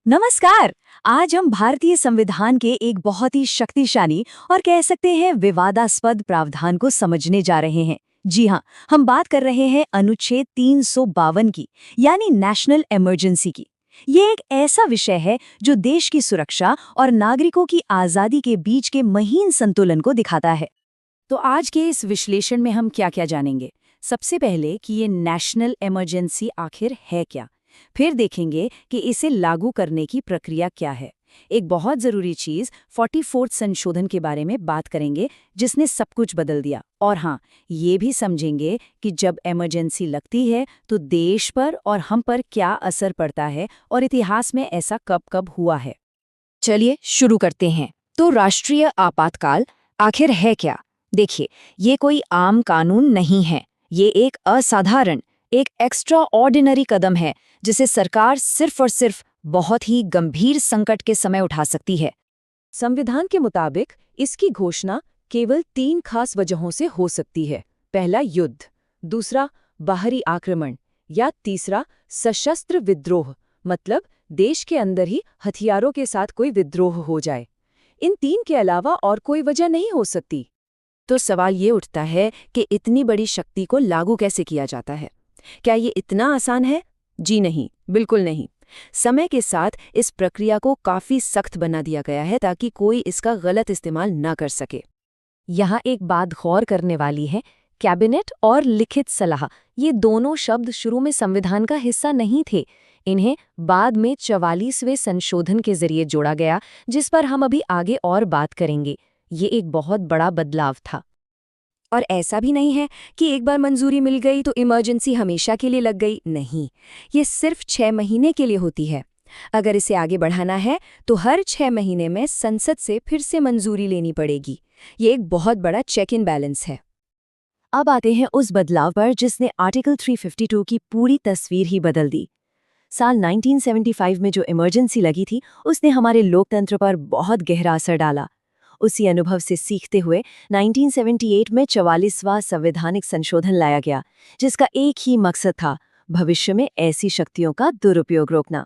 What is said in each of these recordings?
नमस्कार। आज हम भारतीय संविधान के एक बहुत ही शक्तिशाली और कह सकते हैं विवादास्पद प्रावधान को समझने जा रहे हैं। जी हाँ, हम बात कर रहे हैं अनुच्छेद 352 की, यानी नेशनल इमरजेंसी की। ये एक ऐसा विषय है जो देश की सुरक्षा और नागरिकों की आज़ादी के बीच के महीन संतुलन को दिखाता है। तो आज के इस विश्लेषण में हम क्या क्या जानेंगे। सबसे पहले कि ये नेशनल इमरजेंसी आखिर है क्या। फिर देखेंगे कि इसे लागू करने की प्रक्रिया क्या है। एक बहुत जरूरी चीज 44th संशोधन के बारे में बात करेंगे, जिसने सब कुछ बदल दिया। और हाँ, ये भी समझेंगे कि जब इमरजेंसी लगती है तो देश पर और हम पर क्या असर पड़ता है और इतिहास में ऐसा कब कब हुआ है। चलिए शुरू करते हैं। तो राष्ट्रीय आपातकाल आखिर है क्या। देखिए, ये कोई आम कानून नहीं है। ये एक असाधारण, एक एक्स्ट्रा ऑर्डिनरी कदम है जिसे सरकार सिर्फ और सिर्फ बहुत ही गंभीर संकट के समय उठा सकती है। संविधान के मुताबिक इसकी घोषणा केवल 3 खास वजहों से हो सकती है। पहला, युद्ध। दूसरा, बाहरी आक्रमण। या तीसरा, सशस्त्र विद्रोह, मतलब देश के अंदर ही हथियारों के साथ कोई विद्रोह हो जाए। इन 3 के अलावा और कोई वजह नहीं हो सकती। तो सवाल ये उठता है कि इतनी बड़ी शक्ति को लागू कैसे किया जाता है। क्या ये इतना आसान है? जी नहीं, बिल्कुल नहीं। समय के साथ इस प्रक्रिया को काफी सख्त बना दिया गया है ताकि कोई इसका गलत इस्तेमाल ना कर सके। यहाँ एक बात गौर करने वाली है, कैबिनेट और लिखित सलाह, ये दोनों शब्द शुरू में संविधान का हिस्सा नहीं थे। इन्हें बाद में 44वें संशोधन के जरिए जोड़ा गया, जिस पर हम अभी आगे और बात करेंगे। ये एक बहुत बड़ा बदलाव था। और ऐसा भी नहीं है कि एक बार मंजूरी मिल गई तो इमरजेंसी हमेशा के लिए लग गई। नहीं, ये सिर्फ 6 महीने के लिए होती है। अगर इसे आगे बढ़ाना है तो हर 6 महीने में संसद से फिर से मंजूरी लेनी पड़ेगी। ये एक बहुत बड़ा चेक इन बैलेंस है। अब आते हैं उस बदलाव पर जिसने आर्टिकल 352 की पूरी तस्वीर ही बदल दी। साल 1975 में जो इमरजेंसी लगी थी, उसने हमारे लोकतंत्र पर बहुत गहरा असर डाला। उसी अनुभव से सीखते हुए 1978 में 44वां संवैधानिक संशोधन लाया गया, जिसका एक ही मकसद था, भविष्य में ऐसी शक्तियों का दुरुपयोग रोकना।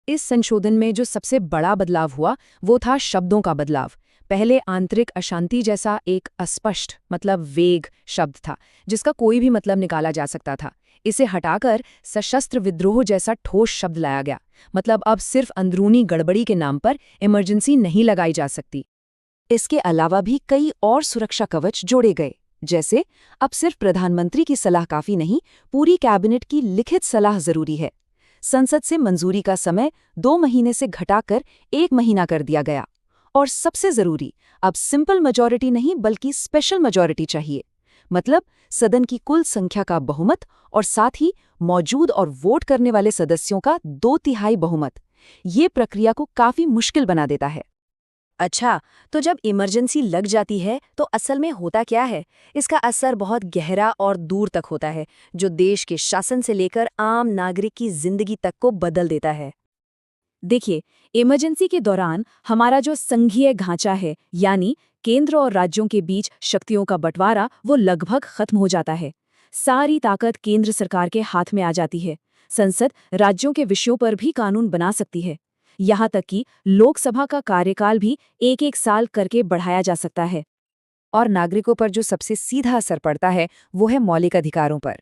इस संशोधन में जो सबसे बड़ा बदलाव हुआ वो था शब्दों का बदलाव। पहले आंतरिक अशांति जैसा एक अस्पष्ट, मतलब वेग शब्द था, जिसका कोई भी मतलब निकाला जा सकता था। इसे हटाकर सशस्त्र विद्रोह जैसा ठोस शब्द लाया गया। मतलब अब सिर्फ अंदरूनी गड़बड़ी के नाम पर इमरजेंसी नहीं लगाई जा सकती। इसके अलावा भी कई और सुरक्षा कवच जोड़े गए। जैसे अब सिर्फ प्रधानमंत्री की सलाह काफी नहीं, पूरी कैबिनेट की लिखित सलाह जरूरी है। संसद से मंजूरी का समय 2 महीने से घटाकर 1 महीना कर दिया गया। और सबसे जरूरी, अब सिंपल मेजॉरिटी नहीं बल्कि स्पेशल मेजॉरिटी चाहिए। मतलब सदन की कुल संख्या का बहुमत और साथ ही मौजूद और वोट करने वाले सदस्यों का 2/3 बहुमत। ये प्रक्रिया को काफी मुश्किल बना देता है। अच्छा, तो जब इमरजेंसी लग जाती है तो असल में होता क्या है? इसका असर बहुत गहरा और दूर तक होता है, जो देश के शासन से लेकर आम नागरिक की जिंदगी तक को बदल देता है। देखिए, इमरजेंसी के दौरान हमारा जो संघीय ढांचा है, यानी केंद्र और राज्यों के बीच शक्तियों का बंटवारा, वो लगभग खत्म हो जाता है। सारी ताकत केंद्र सरकार के हाथ में आ जाती है। संसद राज्यों के विषयों पर भी कानून बना सकती है। यहाँ तक कि लोकसभा का कार्यकाल भी 1-1 साल करके बढ़ाया जा सकता है। और नागरिकों पर जो सबसे सीधा असर पड़ता है वो है मौलिक अधिकारों पर।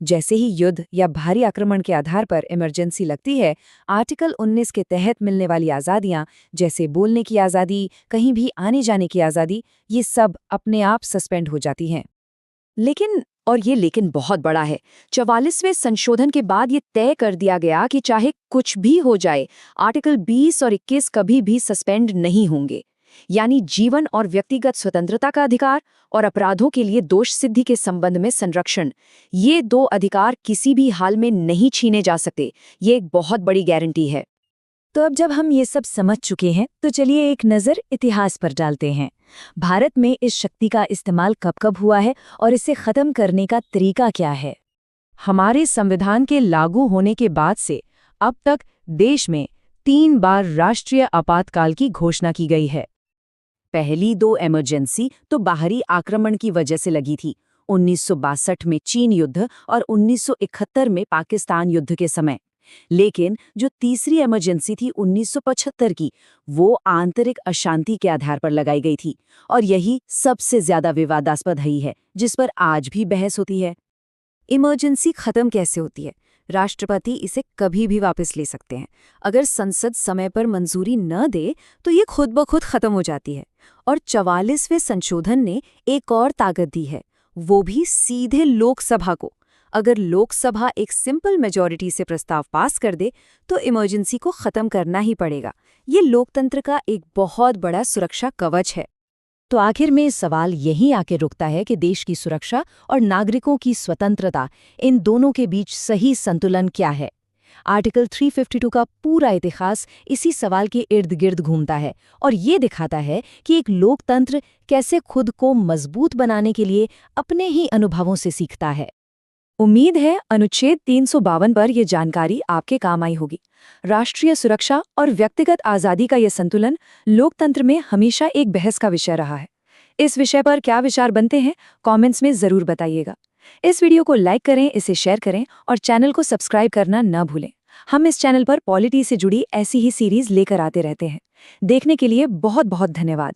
जैसे ही युद्ध या भारी आक्रमण के आधार पर इमरजेंसी लगती है, आर्टिकल 19 के तहत मिलने वाली आज़ादियाँ, जैसे बोलने की आज़ादी, कहीं भी आने जाने की आज़ादी, ये सब अपने आप सस्पेंड हो जाती हैं। लेकिन बहुत बड़ा है, 44वें संशोधन के बाद ये तय कर दिया गया कि चाहे कुछ भी हो जाए, आर्टिकल 20 और 21 कभी भी सस्पेंड नहीं होंगे। यानी जीवन और व्यक्तिगत स्वतंत्रता का अधिकार और अपराधों के लिए दोष सिद्धि के संबंध में संरक्षण, ये 2 अधिकार किसी भी हाल में नहीं छीने जा सकते। ये एक बहुत बड़ी गारंटी है। तो अब जब हम ये सब समझ चुके हैं तो चलिए एक नज़र इतिहास पर डालते हैं। भारत में इस शक्ति का इस्तेमाल कब कब हुआ है और इसे ख़त्म करने का तरीका क्या है। हमारे संविधान के लागू होने के बाद से अब तक देश में 3 बार राष्ट्रीय आपातकाल की घोषणा की गई है। पहली 2 इमरजेंसी तो बाहरी आक्रमण की वजह से लगी थी, 1962 में चीन युद्ध और 1971 में पाकिस्तान युद्ध के समय। लेकिन जो तीसरी इमरजेंसी थी 1975 की, वो आंतरिक अशांति के आधार पर लगाई गई थी, और यही सबसे ज्यादा विवादास्पद ही है, जिस पर आज भी बहस होती है। इमरजेंसी खत्म कैसे होती है? राष्ट्रपति इसे कभी भी वापस ले सकते हैं। अगर संसद समय पर मंजूरी न दे तो ये खुद ब खुद खत्म हो जाती है। और 44वें संशोधन ने एक और ताकत दी है, वो भी सीधे लोकसभा को। अगर लोकसभा एक सिंपल मेजॉरिटी से प्रस्ताव पास कर दे तो इमरजेंसी को खत्म करना ही पड़ेगा। ये लोकतंत्र का एक बहुत बड़ा सुरक्षा कवच है। तो आखिर में सवाल यहीं आके रुकता है कि देश की सुरक्षा और नागरिकों की स्वतंत्रता, इन दोनों के बीच सही संतुलन क्या है। आर्टिकल 352 का पूरा इतिहास इसी सवाल के इर्द गिर्द घूमता है और ये दिखाता है कि एक लोकतंत्र कैसे खुद को मजबूत बनाने के लिए अपने ही अनुभवों से सीखता है। उम्मीद है अनुच्छेद 352 पर यह जानकारी आपके काम आई होगी। राष्ट्रीय सुरक्षा और व्यक्तिगत आज़ादी का यह संतुलन लोकतंत्र में हमेशा एक बहस का विषय रहा है। इस विषय पर क्या विचार बनते हैं, कमेंट्स में ज़रूर बताइएगा। इस वीडियो को लाइक करें, इसे शेयर करें और चैनल को सब्सक्राइब करना न भूलें। हम इस चैनल पर पॉलिटी से जुड़ी ऐसी ही सीरीज लेकर आते रहते हैं। देखने के लिए बहुत बहुत धन्यवाद।